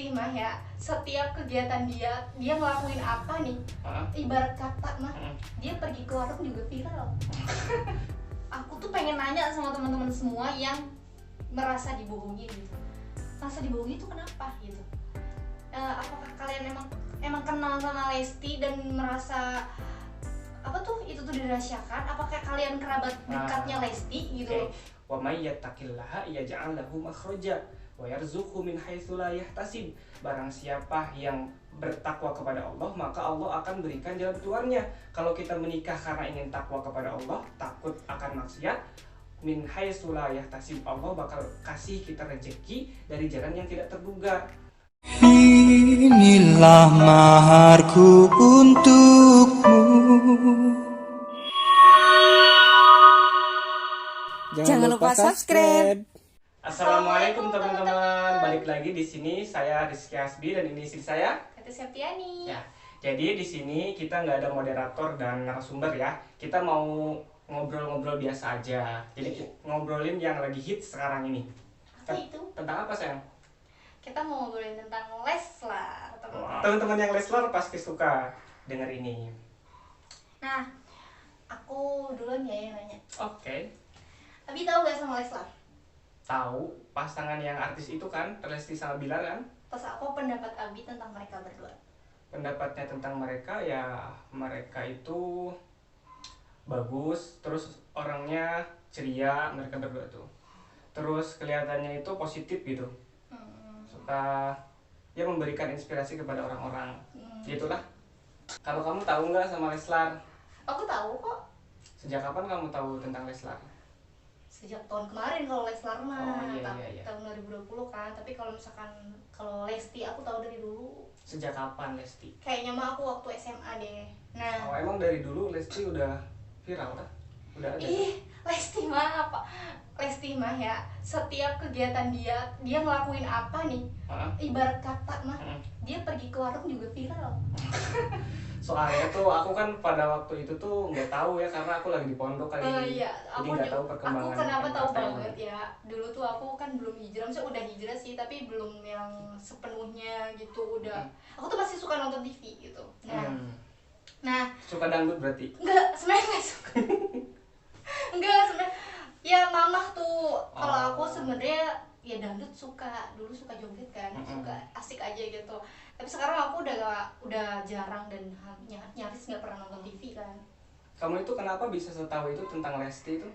Lesti mah ya, setiap kegiatan dia ngelakuin apa nih, ibarat kata mah, dia pergi ke warung juga viral. Aku tuh pengen nanya sama teman-teman semua yang merasa dibohongi gitu. Merasa dibohongi itu kenapa gitu? Apakah kalian emang kenal sama Lesti dan merasa apa tuh itu tuh dirahasiakan? Apakah kalian kerabat dekatnya Lesti gitu? Wa may yattaqillaha yaj'al lahu makhraja wa yarzuqhu min haitsu la yahtasib. Barang siapa yang bertakwa kepada Allah, maka Allah akan berikan jalan keluarnya. Kalau kita menikah karena ingin takwa kepada Allah, takut akan maksiat, min haitsu la yahtasib, Allah bakal kasih kita rezeki dari jalan yang tidak terduga. Inilah maharku untukmu. Jangan lupa subscribe. Assalamualaikum teman-teman, balik lagi di sini saya Rizky Hasbi dan ini istri saya Kata Septiani. ya. Jadi di sini kita nggak ada moderator dan narasumber ya. Kita mau ngobrol-ngobrol biasa aja. Jadi ngobrolin yang lagi hits sekarang ini. Apa itu? Tentang apa sayang? Kita mau ngobrolin tentang Leslar, teman-teman. Teman-teman yang Leslar pasti suka denger ini. Nah, aku duluan ya yang nanya. Oke. Abi tahu gak sama Leslar? Tahu pasangan yang artis itu kan, Lesti sama Bilar kan? Terus apa pendapat Abi tentang mereka berdua? Pendapatnya tentang mereka ya, mereka itu bagus, terus orangnya ceria mereka berdua tuh. Terus kelihatannya itu positif gitu. Suka ya memberikan inspirasi kepada orang-orang. Gitulah. Kalau kamu tahu nggak sama Leslar? Aku tahu kok. Sejak kapan kamu tahu tentang Leslar? Sejak tahun kemarin kalau Leslar mah. Oh, iya. Tahun 2020 kan. Tapi kalau misalkan kalau Lesti aku tahu dari dulu. Sejak kapan Lesti? Kayaknya mah aku waktu SMA deh. Nah, Oh, emang dari dulu Lesti udah viral kan? Udah ada. Lesti mah apa? Lesti mah ya, setiap kegiatan dia ngelakuin apa nih, ibarat kata mah, dia pergi ke warung juga viral. Soalnya tuh aku kan pada waktu itu tuh nggak tahu ya, karena aku lagi di pondok kali ini. Iya, Jadi nggak tahu perkembangan. aku kenapa tahu entertainment. banget ya. Dulu tuh aku kan belum hijrah, maksudnya udah hijrah sih, tapi belum yang sepenuhnya gitu. Aku tuh masih suka nonton TV gitu. Nah, Suka dangdut berarti? enggak, sebenarnya nggak suka. Enggak, sebenarnya ya mamah tuh. Kalau aku sebenarnya ya dangdut suka, dulu suka joget kan, suka asik aja gitu. Tapi sekarang aku udah jarang dan nyaris nggak pernah nonton TV kan. Kamu itu kenapa bisa setahu itu tentang Lesti itu?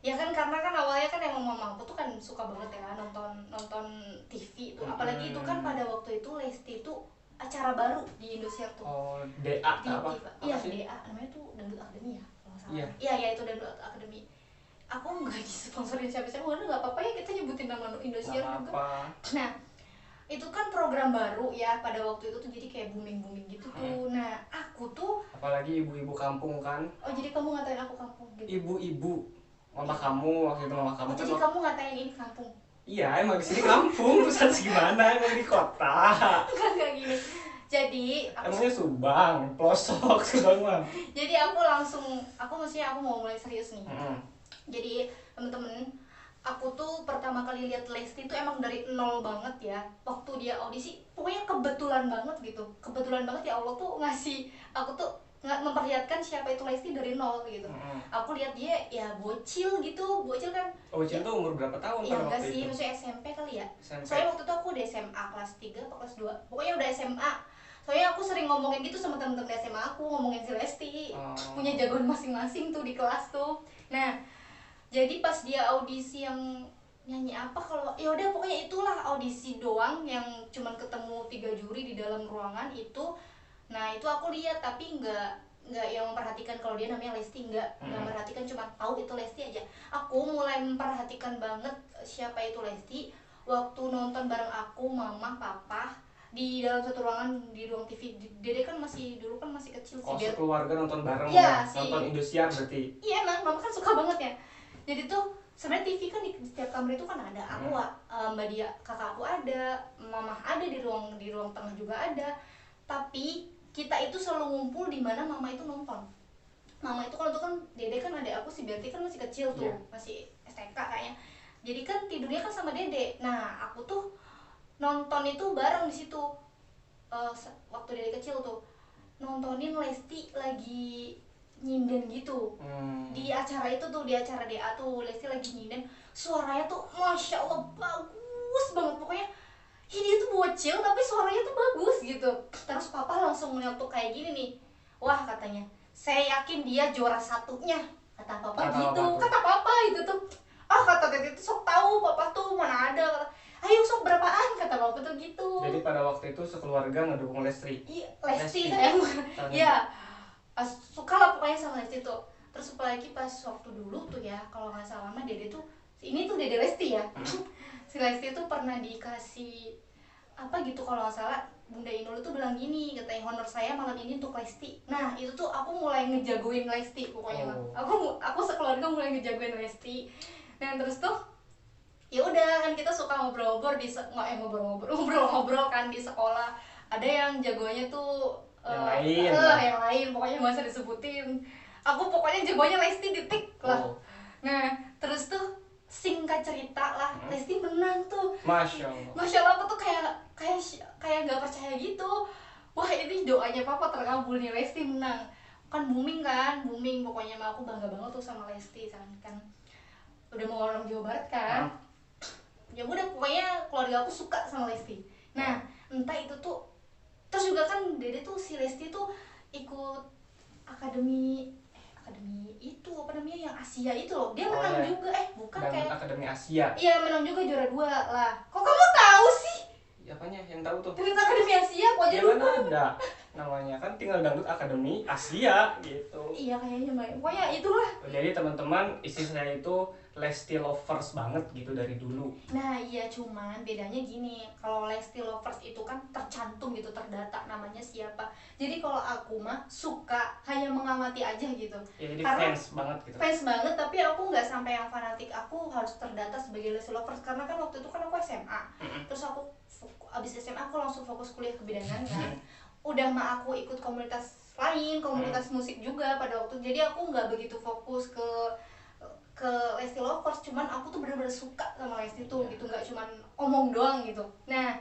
Ya kan karena kan awalnya kan emang mama aku tuh kan suka banget ya nonton TV itu. Apalagi itu kan pada waktu itu Lesti itu acara baru di Indosiar tuh. Oh, DA Di apa? TV. Iya, DA namanya tuh Dangdut Academy ya kalau nggak salah. Iya. Iya itu Dangdut Academy. Aku nggak disponsorin siapa-siapa, karena nggak apa-apa ya kita nyebutin nama Indosiar juga. Nah, itu kan program baru ya pada waktu itu tuh, jadi kayak booming gitu tuh. Nah, aku tuh Apalagi ibu-ibu kampung kan? oh jadi kamu ngatain aku kampung gitu. Ibu-ibu, mama kamu waktu itu mama kamu Oh, kan. jadi kamu ngatain ini kampung. Iya, emang di sini kampung, terus harus gimana? Emang di kota. Enggak gini. Jadi Emangnya Subang, pelosok Subang mah. jadi aku maksudnya aku mau mulai serius nih. Jadi temen-temen, aku tuh pertama kali lihat Lesti itu emang dari nol banget ya. Waktu dia audisi, pokoknya kebetulan banget gitu. Kebetulan banget ya Allah tuh ngasih aku tuh nggak memperlihatkan siapa itu Lesti dari nol gitu. Aku lihat dia ya bocil kan. Oh, Bocil tuh umur berapa tahun Iya pada enggak waktu sih, itu? maksudnya SMP kali ya. SMP. Soalnya waktu itu aku udah SMA kelas 3 atau kelas 2. Pokoknya udah SMA. Soalnya aku sering ngomongin gitu sama temen-temen SMA aku, ngomongin si Lesti. Punya jagoan masing-masing tuh di kelas tuh. Nah, jadi pas dia audisi yang nyanyi apa, kalau ya udah pokoknya itulah audisi doang yang cuman ketemu 3 juri di dalam ruangan itu. Nah, itu aku lihat tapi nggak yang memperhatikan kalau dia namanya Lesti, nggak memperhatikan, cuma tahu itu Lesti aja. Aku mulai memperhatikan banget siapa itu Lesti waktu nonton bareng aku, mama, papa di dalam satu ruangan di ruang TV. Dede kan dulu kan masih kecil sih. Oh, sekeluarga nonton bareng ya, nonton Indosiar berarti? Iya emang, mama kan suka banget ya. Jadi tuh sebenarnya TV kan di setiap kamar itu kan ada. Aku Mbak Dia, kakak aku ada, mama ada di ruang tengah juga ada. Tapi kita itu selalu ngumpul di mana mama itu nonton. Mama itu kalau tuh kan Dede kan adek aku, si Berti kan masih kecil tuh, masih STK kayaknya. Jadi kan tidurnya kan sama Dede. Nah, aku tuh nonton itu bareng di situ. Waktu dari kecil tuh nontonin Lesti lagi nyinden gitu. Di acara itu tuh, di acara DA tuh Lesti lagi nyinden, suaranya tuh masya Allah bagus banget pokoknya. Dia tuh bocil tapi suaranya tuh bagus gitu. Terus papa langsung nyeletuk kayak gini nih, wah katanya, saya yakin dia juara satunya, kata papa gitu. Kata papa itu tuh, kata tete itu sok tahu papa tuh mana ada, ayo sok berapaan, kata papa tuh gitu. Jadi pada waktu itu sekeluarga ngedukung Lesti. Iya, Lesti sayang. Iya, suka lah pokoknya sama Lesti tuh. Terus apalagi pas waktu dulu tuh ya, kalau nggak salah mah dede tuh, ini tuh dede Lesti ya. Si Lesti tuh pernah dikasih apa gitu kalau nggak salah, Bunda Inul tuh bilang gini, katanya honor saya malam ini untuk Lesti. Nah itu tuh aku mulai ngejagoin Lesti pokoknya. Aku sekeluarga mulai ngejagoin Lesti. Nah terus tuh ya udah kan kita suka ngobrol-ngobrol di ngobrol-ngobrol kan di sekolah. Ada yang jagonya tuh yang lain pokoknya nggak usah disebutin. Aku pokoknya jagonya Lesti titik lah. Nah terus tuh singkat cerita lah, Lesti menang tuh. Masya Allah, aku tuh kayak nggak percaya gitu. Wah ini doanya papa terkabul nih, Lesti menang. Kan booming pokoknya mah aku bangga banget tuh sama Lesti kan udah mau orang Jawa Barat kan. Ya udah pokoknya keluarga aku suka sama Lesti. Nah entah itu tuh, terus juga kan dede tuh si Lesti tuh ikut akademi itu apa namanya yang Asia itu loh, dia menang juga. Bukan dan kayak Akademi Asia. Iya menang juga, juara 2 lah. Kok kamu tahu sih? Apanya yang tahu tuh? Terus Akademi Asia kok aja lupa. Ada namanya kan, tinggal dangdut Akademi Asia gitu. Iya kayaknya pokoknya itulah. Jadi teman-teman, istri saya itu Lesti lovers banget gitu dari dulu. Nah iya, cuman bedanya gini, kalau Lesti lovers itu kan tercantum gitu, terdata namanya siapa. Jadi kalau aku mah suka hanya mengamati aja gitu. Ya, jadi karena fans banget gitu. Fans banget, tapi aku nggak sampai yang fanatik. Aku harus terdata sebagai Lesti lovers karena kan waktu itu kan aku SMA. Terus aku abis SMA aku langsung fokus kuliah kebidanan kan. Udah mah aku ikut komunitas lain, komunitas musik juga pada waktu. Jadi aku nggak begitu fokus ke Lesti lovers, cuman aku tuh bener-bener suka sama Lesti tuh gitu, nggak cuman omong doang gitu. Nah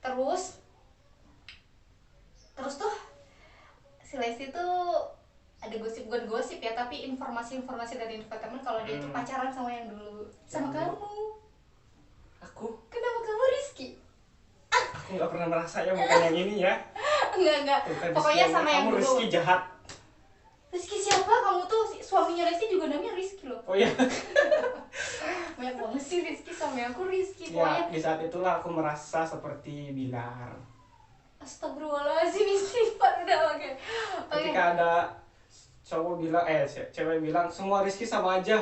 terus tuh si Lesti tuh ada bukan gosip ya, tapi informasi dari infotainment kalau dia tuh pacaran sama yang dulu, sama kamu. Aku? Kenapa kamu Rizky? Aku nggak pernah merasa ya bukan yang ini ya. Enggak. Pokoknya sama yang dulu. Kamu Rizky jahat. Rizky siapa? Kamu tuh suaminya Lesti juga namanya Rizky loh. Oh iya. Banyak banget sih Rizky, sama aku Rizky Ya, pokoknya. di saat itulah aku merasa seperti Bilar. Astagfirullahaladzim, istighfar udah oke. Ketika ada cowok bilang, cewek bilang semua Rizky sama aja.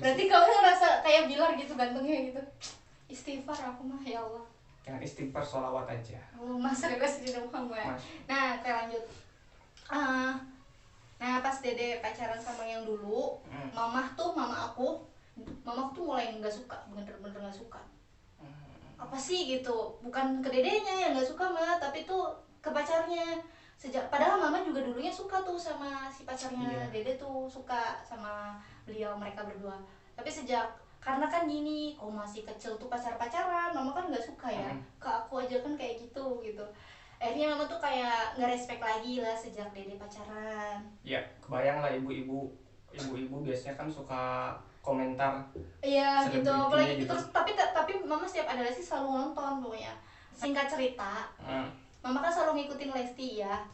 Berarti kamu ngerasa kayak Bilar gitu gantengnya gitu. Istighfar aku mah ya Allah. Jangan istighfar, sholawat aja. Allahumma sholli ala sayyidina Muhammad. Nah, kita lanjut. Nah pas dede pacaran sama yang dulu, mama aku tuh mulai nggak suka, bener-bener nggak suka. Apa sih gitu, bukan ke dedenya yang nggak suka mah, tapi tuh ke pacarnya. Padahal mama juga dulunya suka tuh sama si pacarnya. Dede tuh suka sama beliau, mereka berdua. Tapi karena kan gini, kok masih kecil tuh pacaran, mama kan nggak suka ya. Ke aku aja kan kayak gitu. Akhirnya mama tuh kayak nggak respect lagi lah sejak dede pacaran. Ya, kebayang lah ibu-ibu biasanya kan suka komentar. Iya gitu, apalagi gitu. Terus tapi mama setiap ada Lesti selalu nonton pokoknya. Singkat cerita, mama kan selalu ngikutin Lesti ya.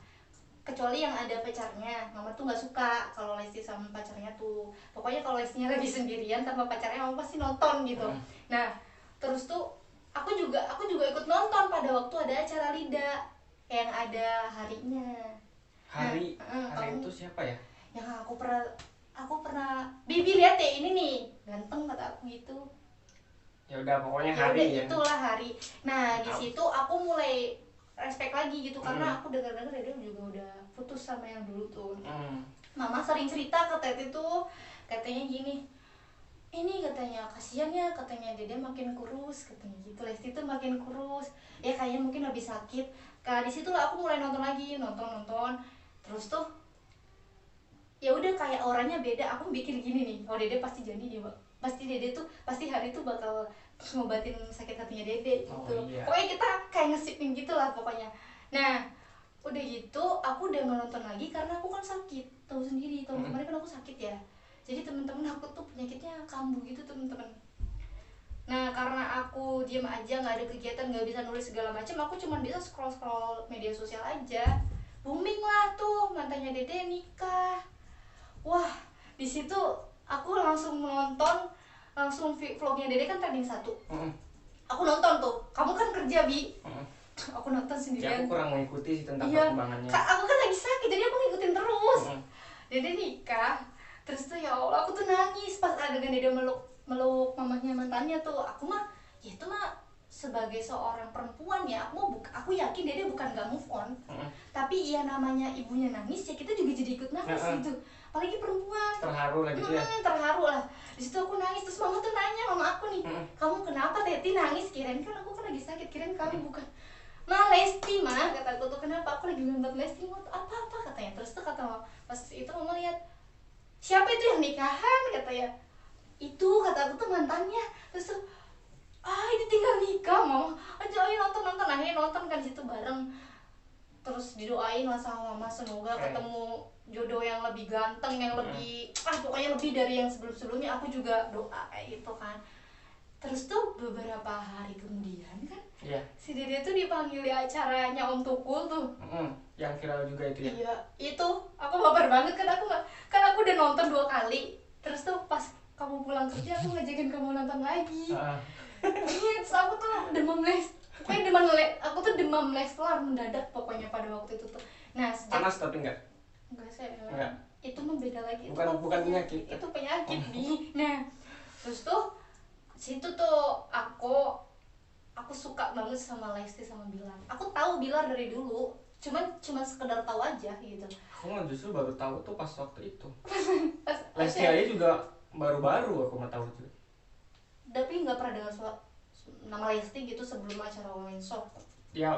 Kecuali yang ada pacarnya, mama tuh nggak suka kalau Lesti sama pacarnya tuh. Pokoknya kalau Lestinya lagi sendirian tanpa pacarnya, mama pasti nonton gitu. Nah, terus tuh aku juga ikut nonton pada waktu ada acara Lida yang ada harinya. Hari itu siapa ya? Yang aku pernah Bibi lihat ya ini nih, ganteng kata aku gitu. Ya udah pokoknya hari ya. Itulah hari. Nah, di situ aku mulai respect lagi gitu karena aku dengar-dengar dia juga udah putus sama yang dulu tuh. Mama sering cerita ke Teti tuh, katanya gini, ini katanya kasihan ya, katanya Dede makin kurus katanya gitu, Lesti tuh makin kurus ya, kayaknya mungkin habis sakit. Di situlah aku mulai nonton lagi, nonton terus tuh ya udah kayak orangnya beda. Aku bikin gini nih, oh Dede pasti jadi dia, pasti Dede tuh pasti hari itu bakal ngobatin sakit hatinya Dede gitu. Iya. Pokoknya kita kayak ngesipin gitu lah pokoknya. Nah udah gitu aku udah nggak nonton lagi karena aku kan sakit, tahu sendiri tahun kemarin kan aku sakit ya. Jadi temen-temen aku tuh penyakitnya kambuh gitu temen-temen. Nah karena aku diem aja, nggak ada kegiatan, nggak bisa nulis segala macam, aku cuma bisa scroll media sosial aja. Booming lah tuh mantannya Dede nikah. Wah di situ aku langsung nonton, langsung vlognya Dede kan trending 1. Aku nonton tuh, kamu kan kerja Bi. Aku nonton Ya sendirian. aku kurang mengikuti sih tentang Iya, perkembangannya. aku kan lagi sakit jadi aku ngikutin terus. Dede nikah, terus tuh ya Allah aku tuh nangis pas adegan Dede meluk mamahnya mantannya tuh. Aku mah ya itu mah sebagai seorang perempuan ya, aku yakin Dede bukan gak move on. Tapi ya namanya ibunya nangis ya kita juga jadi ikut nangis gitu. Apalagi perempuan. Terharu lah gitu ya. Terharu lah. Di situ aku nangis, terus mama tuh nanya mama aku nih, kamu kenapa Teti nangis? Kirain kan aku kan lagi sakit, kirain kamu bukan. Ma Lesti mah, kata aku tuh kenapa aku lagi nonton Lesti, mau apa katanya. Terus tuh kata mama, pas itu mama lihat siapa itu yang nikahan katanya. Itu kata aku tuh mantannya. Terus tuh ini tinggal nikah mama. Ayo nonton akhirnya nonton kan di situ bareng. Terus didoain lah sama mama semoga ketemu jodoh yang lebih ganteng, yang lebih pokoknya lebih dari yang sebelum-sebelumnya. Aku juga doa kayak gitu kan. Terus tuh beberapa hari kemudian kan si Dede tuh dipanggil di acaranya Om Tukul tuh. Yang viral juga itu ya. Iya, itu aku baper banget kan aku udah nonton 2 kali. Terus tuh pas kamu pulang kerja aku ngajakin kamu nonton lagi. Terus aku tuh aku tuh demam Leslar mendadak pokoknya pada waktu itu tuh. Nah, panas tapi enggak sih. Itu mah beda lagi. Bukan penyakit. Itu penyakit nih. Nah, terus tuh situ tuh aku suka banget sama Lesti sama Bilar. Aku tahu Bilar dari dulu, cuma sekedar tahu aja gitu. Aku mah justru baru tahu tuh pas waktu itu. Lesti aja juga baru-baru aku mah tahu tuh. Tapi nggak pernah dengar nama Lesti gitu sebelum acara Women Shop. Ya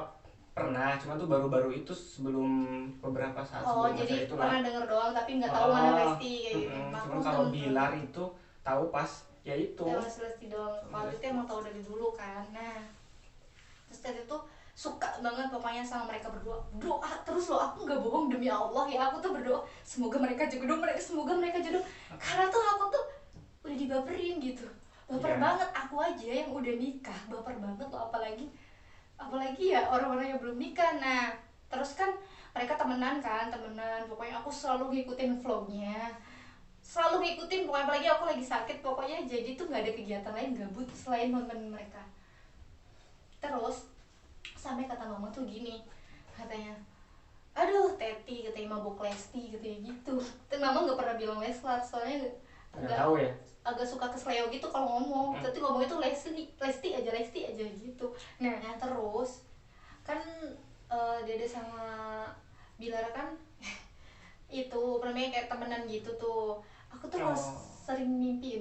pernah, cuma tuh baru-baru itu sebelum beberapa saat sebelum acara itu lah. Pernah denger doang tapi nggak tahu mana Lesti kayak gitu. Cuman kalau Bilar itu tahu pas ya itu. Ya Lesti doang. Kalau itu emang tahu dari dulu kan. Nah, terus tadi tuh suka banget pokoknya sama mereka berdua. Doa terus loh, aku nggak bohong demi Allah ya, aku tuh berdoa semoga mereka jodoh, karena tuh aku tuh udah dibaperin gitu. Baper banget aku aja yang udah nikah, baper banget loh apalagi ya orang-orang yang belum nikah. Nah, terus kan mereka temenan, pokoknya aku selalu ngikutin vlognya, pokoknya apalagi aku lagi sakit pokoknya, jadi tuh nggak ada kegiatan lain gabut selain nonton mereka. Terus sampai kata mama tuh gini, katanya aduh Teti katanya mabuk Lesti katanya gitu. Tapi mama nggak pernah bilang Leslar soalnya agak suka kesleo gitu kalau ngomong. Tapi ngomongnya tuh Lesti aja gitu. Nah terus kan Dede sama Bilar kan itu namanya kayak temenan gitu tuh. Aku tuh sering mimpi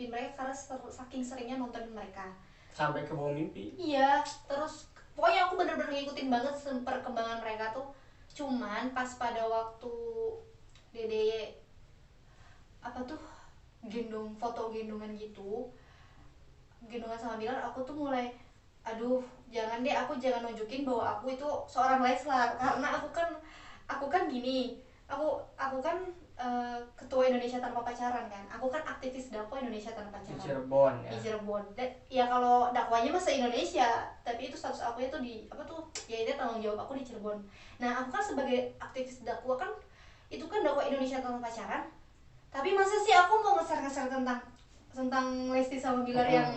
mereka karena saking seringnya nonton mereka. Sampai ke bawah mimpi. Iya, terus pokoknya aku bener-bener ngikutin banget perkembangan mereka tuh. Cuman pas pada waktu Dede gendongan gitu, gendongan sama Bilar, aku tuh mulai aduh jangan nunjukin bahwa aku itu seorang Leslar, karena aku kan gini, aku kan ketua Indonesia Tanpa Pacaran kan, aku kan aktivis dakwah Indonesia Tanpa Pacaran di Cirebon. Ya kalau dakwahnya mah se-Indonesia, tapi itu status aku itu di ya ini tanggung jawab aku di Cirebon. Nah aku kan sebagai aktivis dakwah kan, itu kan dakwah Indonesia Tanpa Pacaran, tapi masa sih aku mau ngeser tentang Lesti sama Bilar yang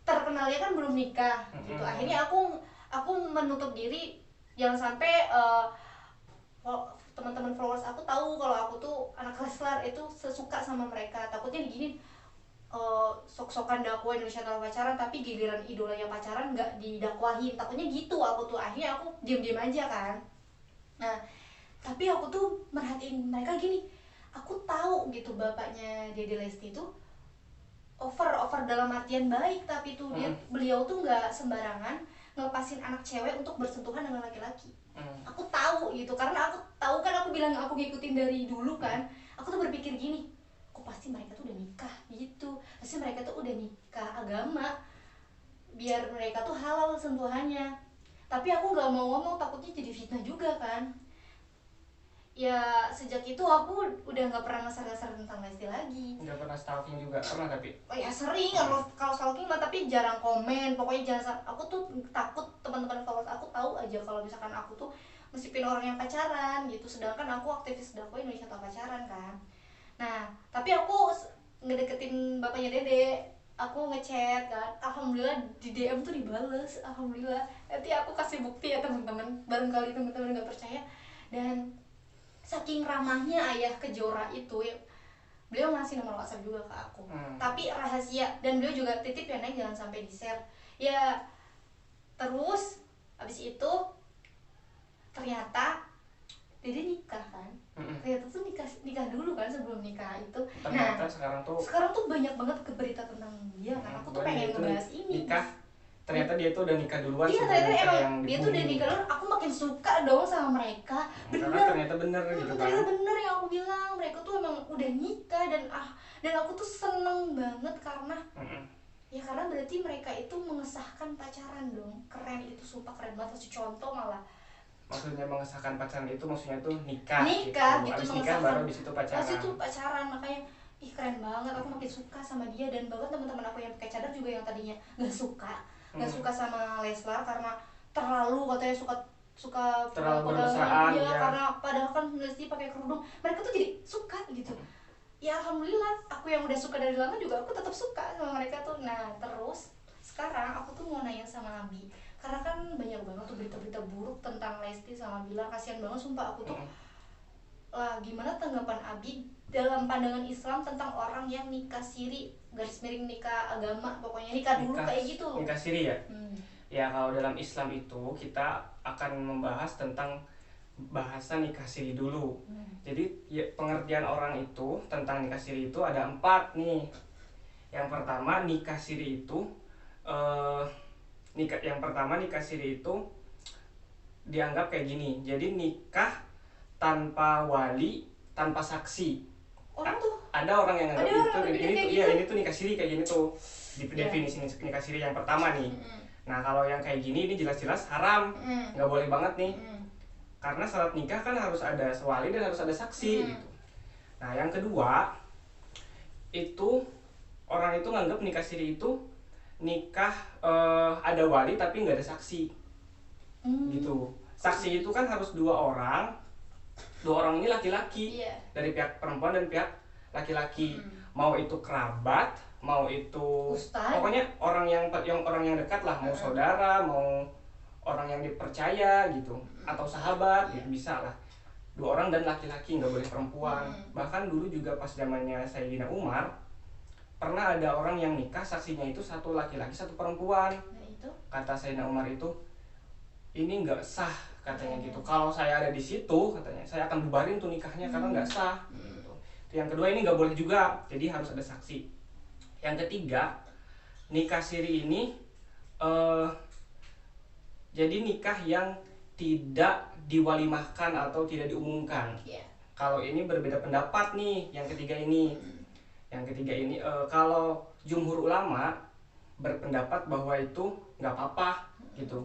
terkenalnya kan belum nikah gitu. Akhirnya aku menutup diri, jangan sampai teman-teman followers aku tahu kalau aku tuh anak Leslar itu sesuka sama mereka. Takutnya digini sok-sokan dakwah Indonesia Tanpa Pacaran tapi giliran idolanya pacaran nggak didakwahin, takutnya gitu aku tuh. Akhirnya aku diam-diam aja kan. Nah tapi aku tuh merhatiin mereka gini, aku tahu gitu bapaknya Dede Lesti tuh over dalam artian baik, tapi tuh beliau tuh nggak sembarangan ngelepasin anak cewek untuk bersentuhan dengan laki-laki. Aku tahu gitu, karena aku tahu kan, aku bilang aku ngikutin dari dulu kan. Aku tuh berpikir gini, kok pasti mereka tuh udah nikah gitu, pasti mereka tuh udah nikah agama. biar mereka tuh halal sentuhannya. Tapi aku nggak mau ngomong, takutnya jadi fitnah juga kan. Ya sejak itu aku udah nggak pernah ngeser-ngeser tentang Lesti lagi. Nggak pernah stalking juga, pernah tapi? Oh ya sering, kalau stalking mah, tapi jarang komen. Pokoknya jangan, aku tuh takut teman-teman followers aku tahu aja kalau misalkan aku tuh meskipun orang yang pacaran gitu. Sedangkan aku aktivis dakwah Indonesia tanpa pacaran kan. Nah tapi aku ngedeketin bapaknya Dede, aku ngechat kan, alhamdulillah di DM tuh dibales, alhamdulillah. Nanti aku kasih bukti ya teman-teman, barangkali teman-teman nggak percaya. Dan saking ramahnya ayah Kejora itu ya, beliau ngasih nomor WhatsApp juga ke aku, tapi rahasia, dan beliau juga titip ya Neng jangan sampai di share ya. Terus abis itu ternyata Dede nikah kan. Ternyata tuh nikah dulu kan sebelum nikah itu. Ternyata sekarang tuh banyak banget berita tentang dia kan. Aku tuh pengen ngebahas ini. Nikah. Ternyata dia tuh udah nikah duluan. Iya, ternyata emang dia tuh udah nikah duluan. Aku makin suka dong sama mereka. Bener. Karena ternyata bener gitu kan. Ternyata bener yang aku bilang. Mereka tuh emang udah nikah dan aku tuh seneng banget karena ya karena berarti mereka itu mengesahkan pacaran dong. Keren itu, sumpah keren banget. Kasih contoh malah. Maksudnya mengesahkan pacaran itu maksudnya tuh nikah gitu. Abis nikah baru di situ pacaran. Abis itu pacaran, makanya ih keren banget. Aku makin suka sama dia, dan bahkan teman-teman aku yang pakai cadar juga yang tadinya nggak suka sama Leslar karena katanya terlalu bermesraan ya, karena padahal kan Lesti pakai kerudung, mereka tuh jadi suka gitu. Ya alhamdulillah, aku yang udah suka dari lama juga aku tetap suka sama mereka tuh. Nah terus sekarang aku tuh mau nanya sama Abi, karena kan banyak banget tuh berita-berita buruk tentang Lesti sama Bilar. Kasihan banget sumpah aku tuh. Gimana tanggapan Abi dalam pandangan Islam tentang orang yang nikah siri, garis miring nikah agama, pokoknya nikah dulu kayak gitu. Nikah siri ya? Ya kalau dalam Islam itu kita akan membahas tentang bahasa nikah siri dulu. Jadi ya, pengertian orang itu tentang nikah siri itu ada 4 nih. Yang pertama nikah siri itu nikah siri itu dianggap kayak gini. Jadi nikah tanpa wali, tanpa saksi. Ada orang yang anggap ini tuh nikah siri kayak gini tuh. Definisi nikah siri yang pertama nih. Nah kalau yang kayak gini ini jelas-jelas haram, nggak boleh banget nih. Karena syarat nikah kan harus ada wali dan harus ada saksi gitu. Nah yang kedua itu orang itu nganggap nikah siri itu nikah ada wali tapi nggak ada saksi gitu. Saksi itu kan harus 2 orang ini laki-laki, dari pihak perempuan dan pihak laki-laki. Mau itu kerabat, mau itu Ustaz, pokoknya orang yang dekat lah, mau saudara, mau orang yang dipercaya gitu, atau sahabat gitu, bisa lah. 2 orang dan laki-laki, nggak boleh perempuan. Bahkan dulu juga pas zamannya Sayyidina Umar pernah ada orang yang nikah saksinya itu 1 laki-laki 1 perempuan. Kata Sayyidina Umar itu, ini nggak sah katanya gitu. Kalau saya ada di situ katanya, saya akan bubarin tuh nikahnya karena nggak sah. Gitu. Yang kedua ini nggak boleh juga, jadi harus ada saksi. Yang ketiga, nikah siri ini jadi nikah yang tidak diwalimahkan atau tidak diumumkan. Kalau ini berbeda pendapat nih, yang ketiga ini. Yang ketiga ini kalau jumhur ulama berpendapat bahwa itu nggak apa-apa gitu.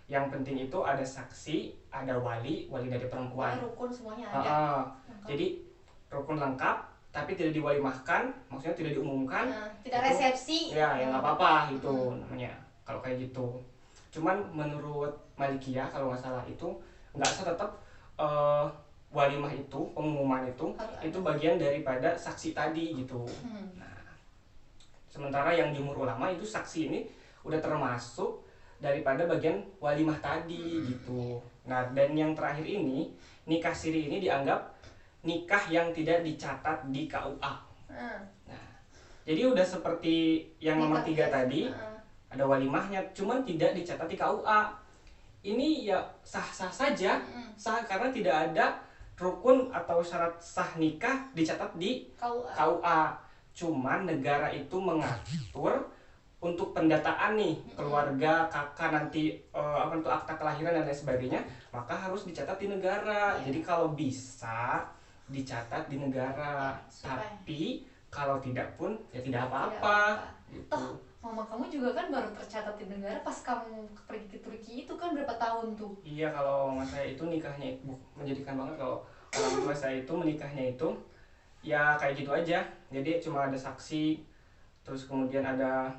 Yang penting itu ada saksi, ada wali dari perempuan. Rukun semuanya ada. Jadi rukun lengkap, tapi tidak diwalimahkan, maksudnya tidak diumumkan. Tidak resepsi. Ya nggak apa-apa gitu namanya. Kalau kayak gitu. Cuman menurut Malikiyah kalau nggak salah itu nggak sah tetap walimah itu, pengumuman itu bagian daripada saksi tadi gitu. Nah, sementara yang jumhur ulama itu saksi ini udah termasuk daripada bagian walimah tadi gitu. Nah dan yang terakhir ini nikah siri ini dianggap nikah yang tidak dicatat di KUA. Nah jadi udah seperti yang nomor 3 tadi, ada walimahnya, cuman tidak dicatat di KUA. Ini ya sah-sah saja, sah karena tidak ada rukun atau syarat sah nikah dicatat di KUA. Cuman negara itu mengatur untuk pendataan nih keluarga, kakak nanti akta kelahiran dan lain sebagainya, maka harus dicatat di negara. Jadi kalau bisa dicatat di negara, tapi kalau tidak pun ya tidak apa-apa. Gitu. mama kamu juga kan baru tercatat di negara pas kamu pergi ke Turki itu kan berapa tahun tuh? Iya, kalau mama saya itu nikahnya menjadikan banget. Kalau orang tua saya itu menikahnya itu ya kayak gitu aja. Jadi cuma ada saksi, terus kemudian ada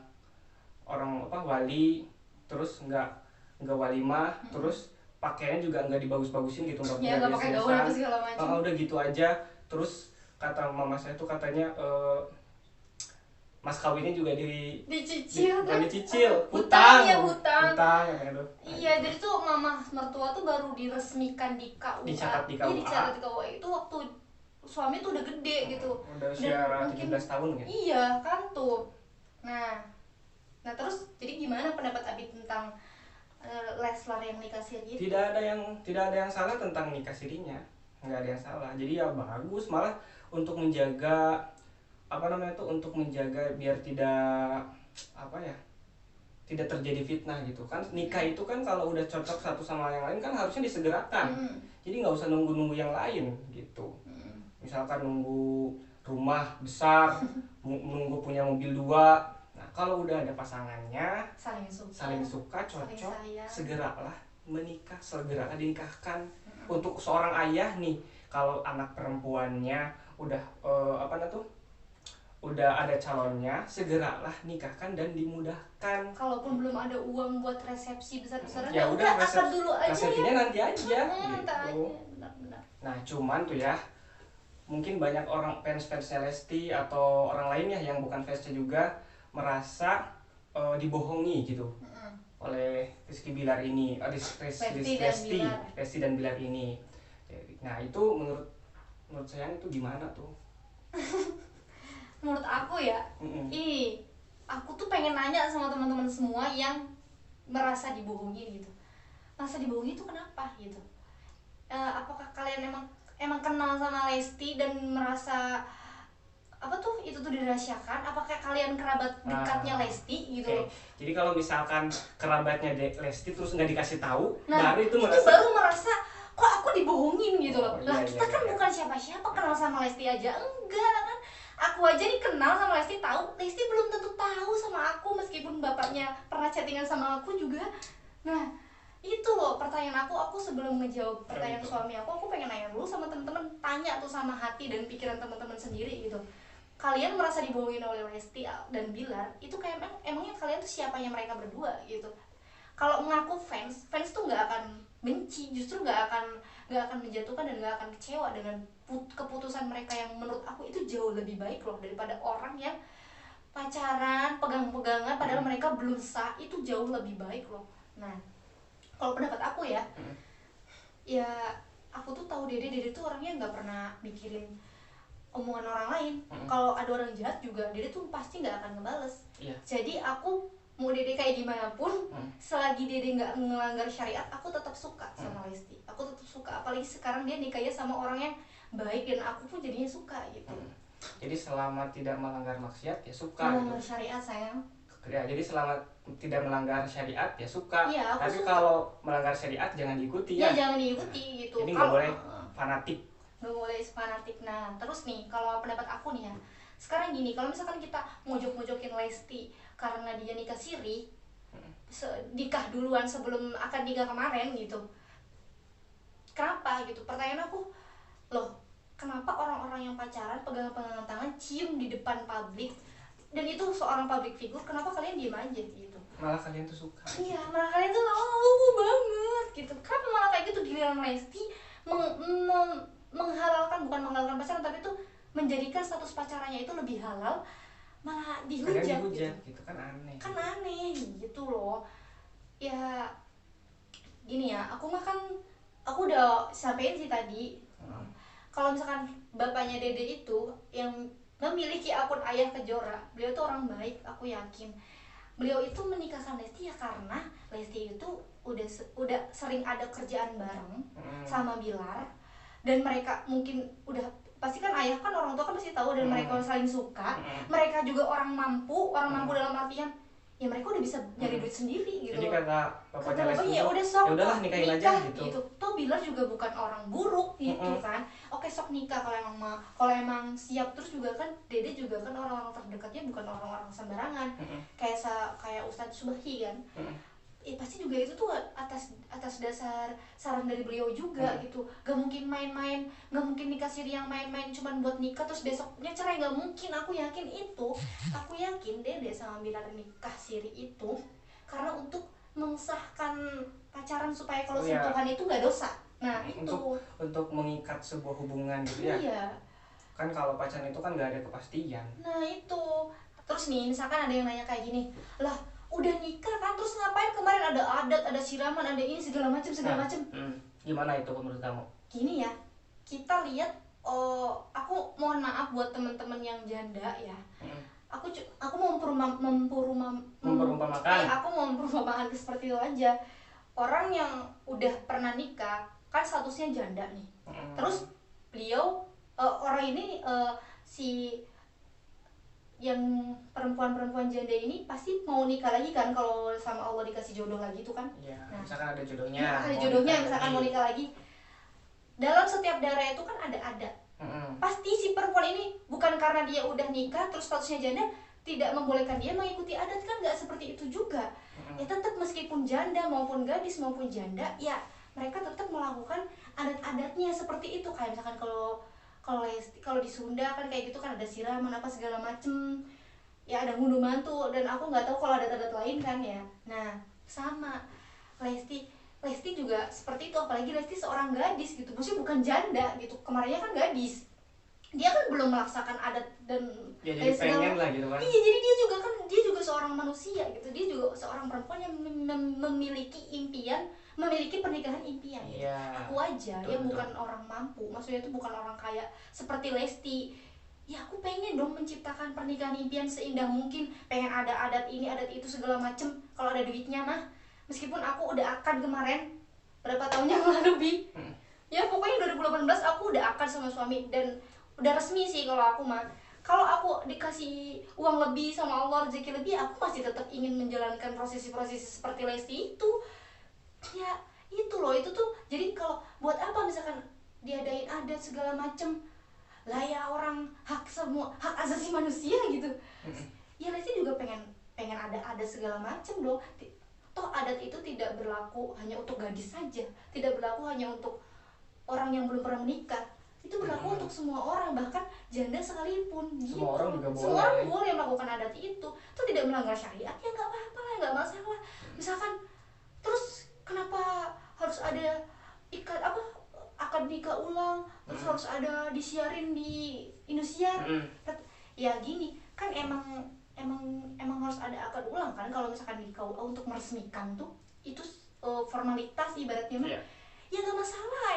orang wali, terus nggak walimah, terus pakaiannya juga nggak dibagus-bagusin gitu, nggak Ya nggak pakai gaun apa segala macam. udah gitu aja. Terus kata mama saya tuh katanya mas kawinnya juga dicicil kan? Dicicil, hutang. Iya, jadi tuh mama mertua tuh baru diresmikan di KUA. Dicatat di KUA. Iya, dicatat di KUA itu waktu suami tuh udah gede gitu. Udah usia 17 tahun kan? Iya kan tuh. Nah terus jadi gimana pendapat Abi tentang Leslar yang nikah siri? Tidak ada yang salah tentang nikah sirinya, nggak ada yang salah. Jadi ya bagus, malah untuk menjaga untuk menjaga biar tidak tidak terjadi fitnah gitu kan. Nikah itu kan kalau udah cocok satu sama yang lain kan harusnya disegerakan. Jadi nggak usah nunggu yang lain gitu. Misalkan nunggu rumah besar, nunggu punya mobil 2. Nah, kalau udah ada pasangannya, saling suka, cocok, segeralah menikah, segera dinikahkan. Untuk seorang ayah nih, kalau anak perempuannya udah udah ada calonnya, segeralah nikahkan dan dimudahkan. Kalaupun belum ada uang buat resepsi besar-besaran, ya udah akad dulu aja. Resepsinya nanti aja gitu. Benar. Nah, cuman tuh ya, mungkin banyak orang fans-fansnya Lesti atau orang lainnya yang bukan fansnya juga merasa dibohongi gitu oleh Rizky Bilar ini, Lesti dan Bilar ini. Nah, itu menurut saya itu gimana tuh? Menurut aku ya, aku tuh pengen nanya sama teman-teman semua yang merasa dibohongi gitu. Merasa dibohongi itu kenapa gitu? Apakah kalian emang kenal sama Lesti dan merasa itu tuh dirahasiakan? Apakah kalian kerabat dekatnya Lesti gitu? Jadi kalau misalkan kerabatnya Lesti terus nggak dikasih tahu, baru merasa kok aku dibohongin gitu loh. Kita kan bukan siapa-siapa, kenal sama Lesti aja enggak kan? Aku aja nih kenal sama Lesti, tahu Lesti belum tentu tahu sama aku meskipun bapaknya pernah chattingan sama aku juga. Nah itu loh pertanyaan aku sebelum ngejawab pertanyaan suami aku pengen nanya dulu sama temen-temen, tanya tuh sama hati dan pikiran teman-teman sendiri gitu. Kalian merasa dibohongin oleh Lesti dan Bilar itu kayak emangnya kalian tuh siapanya mereka berdua gitu? Kalau mengaku fans tuh nggak akan benci, justru nggak akan menjatuhkan dan nggak akan kecewa dengan keputusan mereka yang menurut aku itu jauh lebih baik loh daripada orang yang pacaran, pegang-pegangan padahal mereka belum sah, itu jauh lebih baik loh. Nah, kalau pendapat aku ya aku tuh tahu Dede tuh orangnya nggak pernah mikirin omongan orang lain. Kalau ada orang jahat juga Dede tuh pasti nggak akan ngebales. Jadi aku mau Dede kayak gimana pun, selagi Dede nggak ngelanggar syariat, aku tetap suka sama Lesti. Aku tetap suka, apalagi sekarang dia nikahnya sama orang yang baik dan aku pun jadinya suka gitu. Jadi selama tidak melanggar maksiat ya suka. Melanggar syariat sayang. Ya, jadi selama tidak melanggar syariat ya suka. Ya, tapi suka. Kalau melanggar syariat jangan diikuti ya. Jangan diikuti gitu. Jadi nggak boleh fanatik. Nggak boleh fanatik. Nah terus nih kalau pendapat aku nih ya, sekarang gini, kalau misalkan kita mojok-mojokin Lesti karena dia nikah siri, nikah duluan sebelum akan nikah kemarin gitu, kenapa gitu? Pertanyaan aku, loh kenapa orang-orang yang pacaran pegangan tangan cium di depan publik dan itu seorang public figure, kenapa kalian diem aja gitu? Malah kalian tuh suka. Iya, malah kalian tuh banget gitu. Kenapa malah kayak gitu? Giliran Lesti bukan menghalalkan pacaran, tapi tuh menjadikan status pacarannya itu lebih halal, malah dihujat gitu kan aneh gitu loh. Ya gini ya, aku udah sampein sih tadi. Kalau misalkan bapaknya Dede itu yang memiliki akun Ayah Kejora, beliau tuh orang baik, aku yakin. Beliau itu menikah sama Lesti ya karena Lesti itu udah sering ada kerjaan bareng sama Bilar, dan mereka mungkin udah pasti kan ayah kan orang tua kan pasti tahu dan mereka saling suka. Mereka juga orang mampu dalam artian ya mereka udah bisa nyari duit sendiri gitu. Jadi kata bapaknya ya udah sok ya udahlah nikahin aja gitu. Tuh Bilar juga bukan orang buruk gitu kan. Oke, sok nikah kalau emang siap. Terus juga kan Dede juga kan orang-orang terdekatnya bukan orang-orang sembarangan. Kayak Ustadz Subahi kan. Pasti juga itu tuh atas dasar saran dari beliau juga gitu. Gak mungkin main-main, gak mungkin nikah siri yang main-main cuman buat nikah terus besoknya cerai, gak mungkin. Aku yakin Dede sama Bilar nikah siri itu karena untuk mengesahkan pacaran supaya kalau sentuhan itu nggak dosa. Nah itu untuk mengikat sebuah hubungan gitu ya. Iya. Kan kalau pacaran itu kan nggak ada kepastian. Nah itu. Terus nih misalkan ada yang nanya kayak gini, lah udah nikah kan terus ngapain kemarin ada adat, ada siraman, ada ini segala macam. Gimana itu menurut kamu? Gini ya, kita lihat. Aku mohon maaf buat teman-teman yang janda ya. Aku mau memperumpamakan seperti itu aja. Orang yang udah pernah nikah kan statusnya janda nih. Terus beliau orang ini si yang perempuan janda ini pasti mau nikah lagi kan kalau sama Allah dikasih jodoh lagi itu kan. Ya, nah, misalkan ada jodohnya. Misalkan mau nikah lagi. Dalam setiap daerah itu kan ada adat. Pasti si perempuan ini bukan karena dia udah nikah terus statusnya janda tidak membolehkan dia mengikuti adat, kan nggak seperti itu juga. Ya tetap meskipun janda maupun gadis maupun janda ya mereka tetap melakukan adat-adatnya seperti itu. Kayak misalkan kalau di Sunda kan kayak gitu kan ada siraman apa segala macem ya, ada ngunduh mantu, dan aku nggak tahu kalau adat-adat lain kan ya. Nah sama Lesti juga seperti itu, apalagi Lesti seorang gadis gitu, maksudnya bukan janda gitu, kemarinnya kan gadis, dia kan belum melaksakan adat dan ya, jadi pengen lah gitu kan. Iya, jadi dia juga seorang manusia gitu, dia juga seorang perempuan yang memiliki pernikahan impian gitu. Ya, aku aja betul, bukan orang mampu, maksudnya itu bukan orang kaya seperti Lesti. Ya aku pengen dong menciptakan pernikahan impian seindah mungkin, pengen ada adat ini adat itu segala macem kalau ada duitnya mah. Meskipun aku udah akad kemarin berapa tahun yang lalu ya pokoknya 2018 aku udah akad sama suami dan udah resmi sih kalau aku mah. Kalau aku dikasih uang lebih sama Allah, rezeki lebih, aku masih tetap ingin menjalankan prosesi-prosesi seperti Lesti itu. Ya itu loh, itu tuh jadi kalau buat apa misalkan diadain adat segala macem lah ya, orang hak asasi manusia gitu. Ya Lesti juga pengen ada segala macem dong. Toh adat itu tidak berlaku hanya untuk gadis saja, tidak berlaku hanya untuk orang yang belum pernah menikah, itu berlaku untuk semua orang, bahkan janda sekalipun gitu. Semua orang juga boleh. Semua orang boleh melakukan adat itu tidak melanggar syariat, ya nggak apa-apa lah, nggak masalah. Misalkan terus kenapa harus ada akad nikah ulang, terus harus ada disiarin di Indosiar? Ya gini kan emang harus ada akad ulang kan kalau misalkan di KUA untuk meresmikan tuh, itu formalitas ibaratnya mah. Ya nggak masalah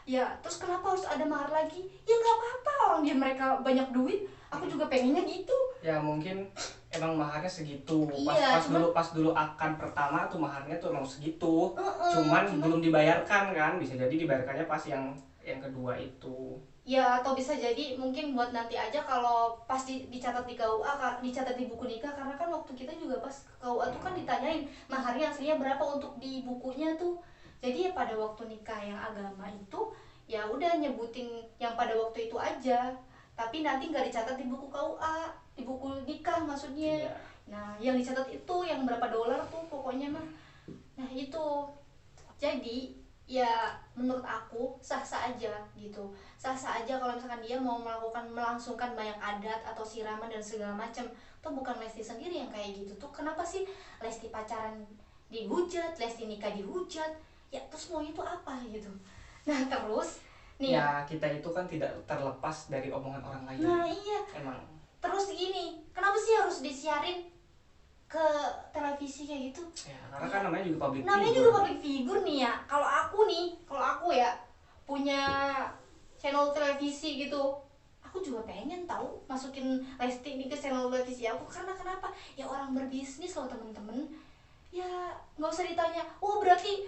ya terus kenapa harus ada mahar lagi? Ya nggak apa-apa, orang mereka banyak duit, aku juga pengennya gitu. Ya mungkin emang maharnya segitu. Iya, pas dulu akad pertama tuh maharnya tuh emang segitu. Cuman belum dibayarkan kan, bisa jadi dibayarkannya pas yang kedua itu. Ya atau bisa jadi mungkin buat nanti aja kalau pas dicatat di KUA, dicatat di buku nikah, karena kan waktu kita juga pas KUA tuh kan ditanyain maharnya aslinya berapa untuk di bukunya tuh. Jadi ya pada waktu nikah yang agama itu ya udah nyebutin yang pada waktu itu aja, tapi nanti nggak dicatat di buku KUA, di buku nikah maksudnya. Nah yang dicatat itu yang berapa dolar tuh pokoknya mah. Nah itu jadi ya menurut aku sah-sah aja gitu, sah-sah aja kalau misalkan dia mau melangsungkan banyak adat atau siraman dan segala macam. Tuh bukan Lesti sendiri yang kayak gitu tuh. Kenapa sih Lesti pacaran dihujat, Lesti nikah dihujat? Ya terus maunya tuh apa gitu. Nah terus nih ya kita itu kan tidak terlepas dari omongan orang lain. Nah iya emang. Terus gini, kenapa sih harus disiarin ke televisi kayak gitu? Ya karena kan namanya juga public figure. Namanya juga public figure nih ya. Kalau aku ya punya channel televisi gitu, aku juga pengen tahu masukin Lesti ini ke channel televisi aku. Karena kenapa? Ya orang berbisnis loh temen-temen. Ya nggak usah ditanya, oh berarti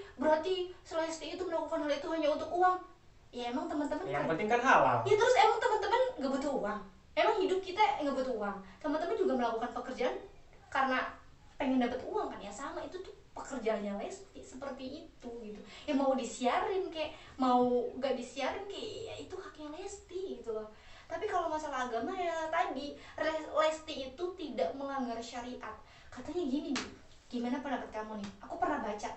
Lesti itu melakukan hal itu hanya untuk uang. Ya emang teman-teman yang penting kan halal. Ya terus emang teman-teman nggak butuh uang? Emang hidup kita nggak butuh uang? Teman-teman juga melakukan pekerjaan karena pengen dapat uang kan? Ya sama, itu tuh pekerjaannya Lesti seperti itu gitu. Ya mau disiarin kayak mau gak disiarin kayak ya itu haknya Lesti gitu loh. Tapi kalau masalah agama ya tadi Lesti itu tidak melanggar syariat. Katanya gini nih, gimana pendapat kamu nih? Aku pernah baca,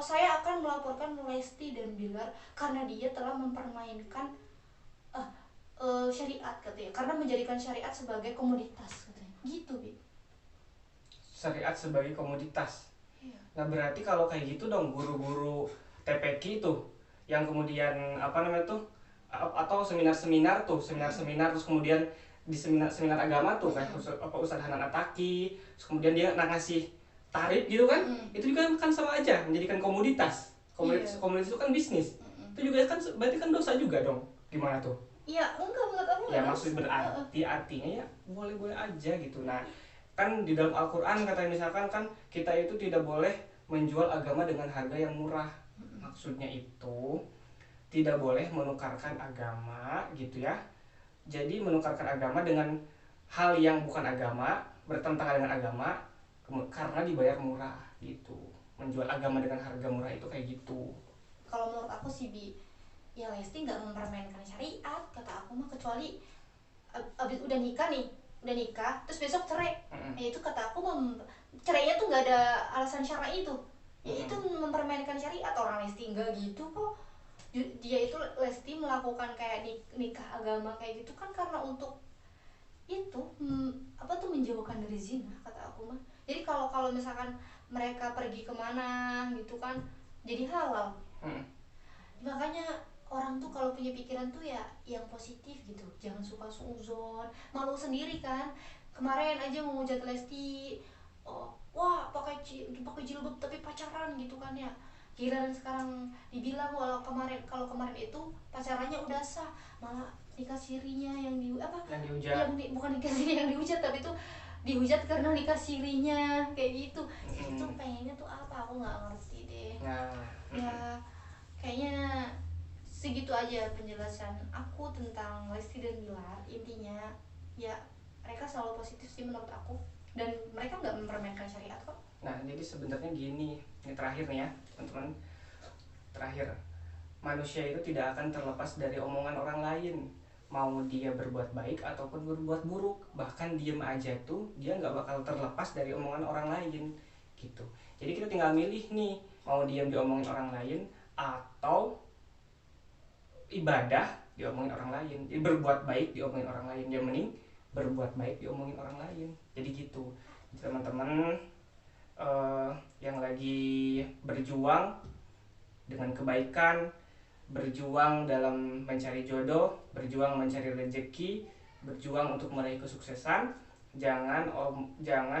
saya akan melaporkan Lesti dan Bilar karena dia telah mempermainkan syariat katanya, karena menjadikan syariat sebagai komoditas katanya. Gitu, Bi. Syariat sebagai komoditas. Iya. Nah berarti kalau kayak gitu dong guru-guru TPQ tuh yang kemudian apa namanya tuh atau seminar-seminar terus kemudian di seminar agama tuh kayak Ustadz Hanan Ataki, terus kemudian dia ngasih tarif gitu kan, itu juga kan sama aja menjadikan komoditas. Komoditas itu kan bisnis. Itu juga kan berarti kan dosa juga dong. Gimana tuh? Iya, enggak menurut aku Ya maksud berarti artinya ya boleh-boleh aja gitu. Nah kan di dalam Al-Quran katanya misalkan kan kita itu tidak boleh menjual agama dengan harga yang murah. Maksudnya itu tidak boleh menukarkan agama gitu ya. Jadi menukarkan agama dengan hal yang bukan agama, bertentangan dengan agama karena dibayar murah gitu. Menjual agama dengan harga murah itu kayak gitu. Kalau menurut aku sih, Bi, ya Lesti nggak mempermainkan syariat kata aku mah, kecuali abis udah nikah terus besok cerai. Ya itu kata aku cerainya tuh nggak ada alasan syar'i itu. Ya itu mempermainkan syariat. Orang Lesti nggak gitu kok. Dia itu Lesti melakukan kayak nikah agama kayak gitu kan karena untuk itu menjauhkan dari zina kata aku mah. Jadi kalau misalkan mereka pergi kemana gitu kan jadi halal. Makanya orang tuh kalau punya pikiran tuh ya yang positif gitu, jangan suka suuzon, malu sendiri kan. Kemarin aja mau ngehujat Lesti, wah pakai jilbab tapi pacaran gitu kan ya. Giliran sekarang dibilang kalau kemarin itu pacarannya udah sah, malah nikah sirinya yang dihujat. Bukan nikah siri yang dihujat, tapi itu dihujat karena nikah sirinya kayak gitu. Itu pengennya tuh apa? Aku nggak ngerti deh. Ya kayaknya segitu aja penjelasan aku tentang Lesti dan Bilar. Intinya ya mereka selalu positif sih menurut aku, dan mereka nggak mempermainkan syariat kok. Nah jadi sebenarnya gini, ini terakhir nih ya teman-teman, terakhir, manusia itu tidak akan terlepas dari omongan orang lain, mau dia berbuat baik ataupun berbuat buruk, bahkan diem aja tuh dia nggak bakal terlepas dari omongan orang lain gitu. Jadi kita tinggal milih nih, mau diam diomongin orang lain atau ibadah diomongin orang lain. Jadi berbuat baik diomongin orang lain, dia mending berbuat baik diomongin orang lain. Jadi gitu teman-teman, yang lagi berjuang dengan kebaikan, berjuang dalam mencari jodoh, berjuang mencari rezeki, berjuang untuk meraih kesuksesan, jangan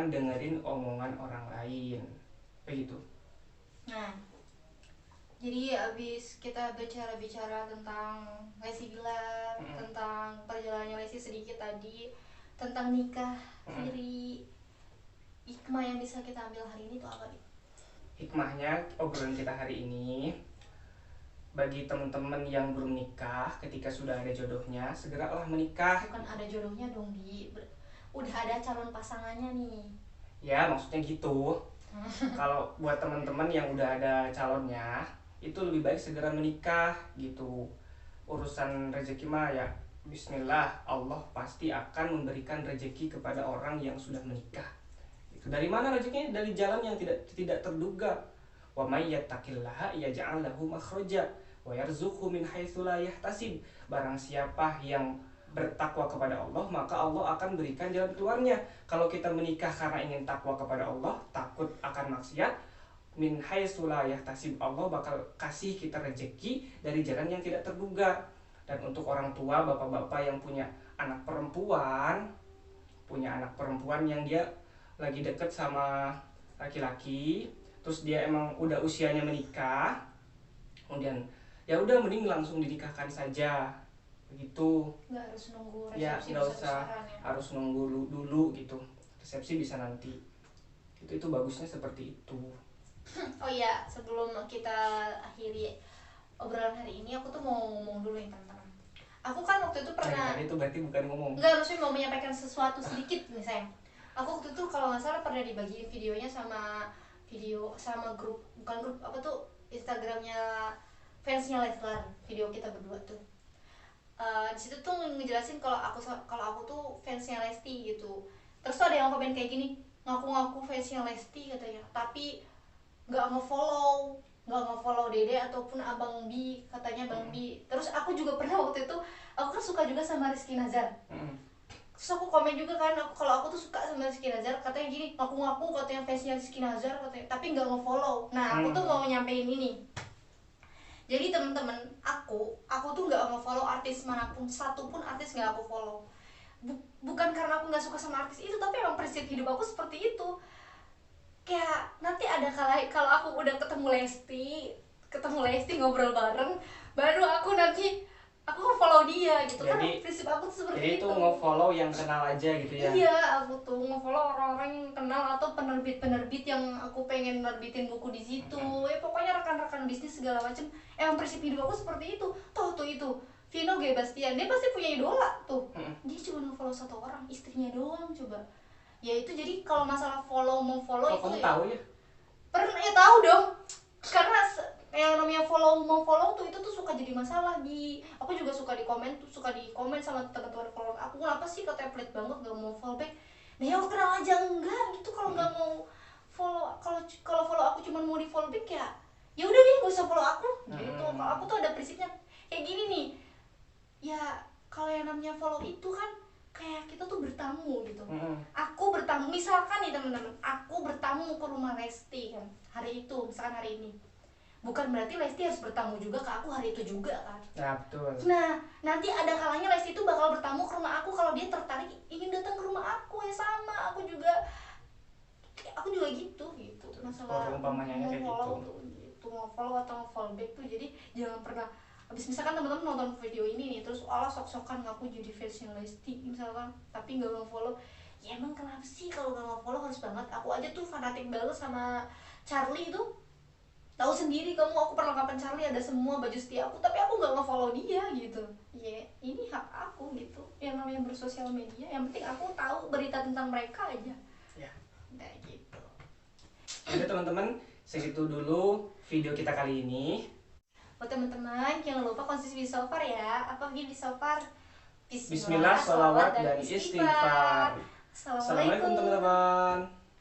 dengerin omongan orang lain begitu. Nah, jadi abis kita bicara tentang Lesti Bilar, tentang perjalanannya Lesti sedikit tadi, tentang nikah siri, hikmah yang bisa kita ambil hari ini itu apa nih? Hikmahnya obrolan kita hari ini, bagi teman-teman yang belum nikah, ketika sudah ada jodohnya segeralah menikah. Bukan ada jodohnya dong, Bi, udah ada calon pasangannya nih. Ya maksudnya gitu. Kalau buat teman-teman yang udah ada calonnya, itu lebih baik segera menikah gitu. Urusan rezeki mah ya bismillah, Allah pasti akan memberikan rezeki kepada orang yang sudah menikah. Dari mana rezekinya? Dari jalan yang tidak terduga. Wa may yattaqillaha yaj'al lahu makhraja wa yarzuqhu min haitsu la yahtasib. Barang siapa yang bertakwa kepada Allah, maka Allah akan berikan jalan keluarnya. Kalau kita menikah karena ingin takwa kepada Allah, takut akan maksiat, min haitsu la yahtasib, Allah bakal kasih kita rezeki dari jalan yang tidak terduga. Dan untuk orang tua, bapak-bapak yang punya anak perempuan yang dia lagi deket sama laki-laki, terus dia emang udah usianya menikah, kemudian ya udah mending langsung dinikahkan saja begitu. Nggak harus nunggu resepsi, ya nggak usah harus nunggu dulu gitu, resepsi bisa nanti. Itu bagusnya seperti itu. Oh iya, sebelum kita akhiri obrolan hari ini, aku tuh mau ngomong dulu nih teman-teman. Aku kan waktu itu pernah, itu berarti bukan ngomong, enggak, maksudnya mau menyampaikan sesuatu sedikit nih sayang. Aku waktu itu kalau nggak salah pernah dibagiin videonya sama video sama bukan grup apa tuh, Instagramnya fansnya Leslar, video kita berdua tuh. Di situ tuh ngejelasin kalau aku tuh fansnya Lesti gitu. Terus tuh ada yang komen kayak gini, ngaku-ngaku fansnya Lesti katanya, tapi nggak ngefollow Dede ataupun Abang Bi, katanya Bang Bi. Terus aku juga pernah waktu itu, aku kan suka juga sama Rizky Nazar. Terus aku komen juga kan, kalau aku tuh suka sama Rizky Nazar, katanya gini, ngaku-ngaku katanya fansnya Rizky Nazar katanya, tapi nggak ngefollow. Nah aku tuh mau nyampein ini. Jadi teman-teman, aku tuh nggak ngefollow artis manapun, satu pun artis nggak aku follow. Bukan karena aku nggak suka sama artis itu, tapi emang prinsip hidup aku seperti itu. Kayak nanti ada kalau aku udah ketemu Lesti ngobrol bareng, baru aku nge-follow dia gitu. Jadi, kan prinsip aku tuh seperti itu. Jadi itu nge-follow yang kenal aja gitu ya? Iya, aku tuh nge-follow orang-orang yang kenal atau penerbit-penerbit yang aku pengen nerbitin buku di situ. Ya pokoknya rekan-rekan bisnis segala macem. Emang prinsip hidup aku seperti itu. Tuh itu Vino G. Bastian, dia pasti punya idola tuh. Dia cuma nge-follow satu orang, istrinya doang coba. Ya itu, jadi kalau masalah mau-follow itu kamu tahu ya? Pernah ya, tahu dong. Karena yang namanya mau-follow tuh itu tuh suka jadi masalah di. Aku juga suka di komen sama teman-teman follower aku, kenapa sih katanya pelit banget gak mau follow back. Nah ya kenal aja enggak gitu, kalau nggak mau follow, kalau follow aku cuma mau di follow back ya udah deh, gak usah follow aku gitu. Kalau aku tuh ada prinsipnya kayak gini nih. Ya kalau yang namanya follow itu kan kayak kita tuh bertamu gitu. Aku bertamu, misalkan nih teman-teman, aku bertamu ke rumah Lesti kan hari itu, misalkan hari ini, bukan berarti Lesti harus bertamu juga ke aku hari itu juga kan. Ya betul. Nah nanti ada kalanya Lesti itu bakal bertamu ke rumah aku kalau dia tertarik ingin datang ke rumah aku. Ya sama, aku juga gitu masalah follow gitu, follow atau follow back tuh. Jadi jangan pernah habis misalkan teman-teman nonton video ini nih, terus sok-sokan ngaku jadi fansnya Lesti misalkan, tapi nggak nge-follow. Ya emang kenapa sih kalau nggak nge-follow harus banget? Aku aja tuh fanatik banget sama Charlie itu, tahu sendiri kamu, aku perlengkapan Charlie ada semua, baju setia aku, tapi aku nggak nge-follow dia gitu. Ya ini hak aku gitu, yang namanya bersosial media, yang penting aku tahu berita tentang mereka aja ya. Nah gitu. Jadi teman-teman, segitu dulu video kita kali ini. Buat teman-teman jangan lupa konsisten bisofar ya. Apa di bisofar? Bismillah, sholawat dan istighfar. Assalamualaikum teman-teman.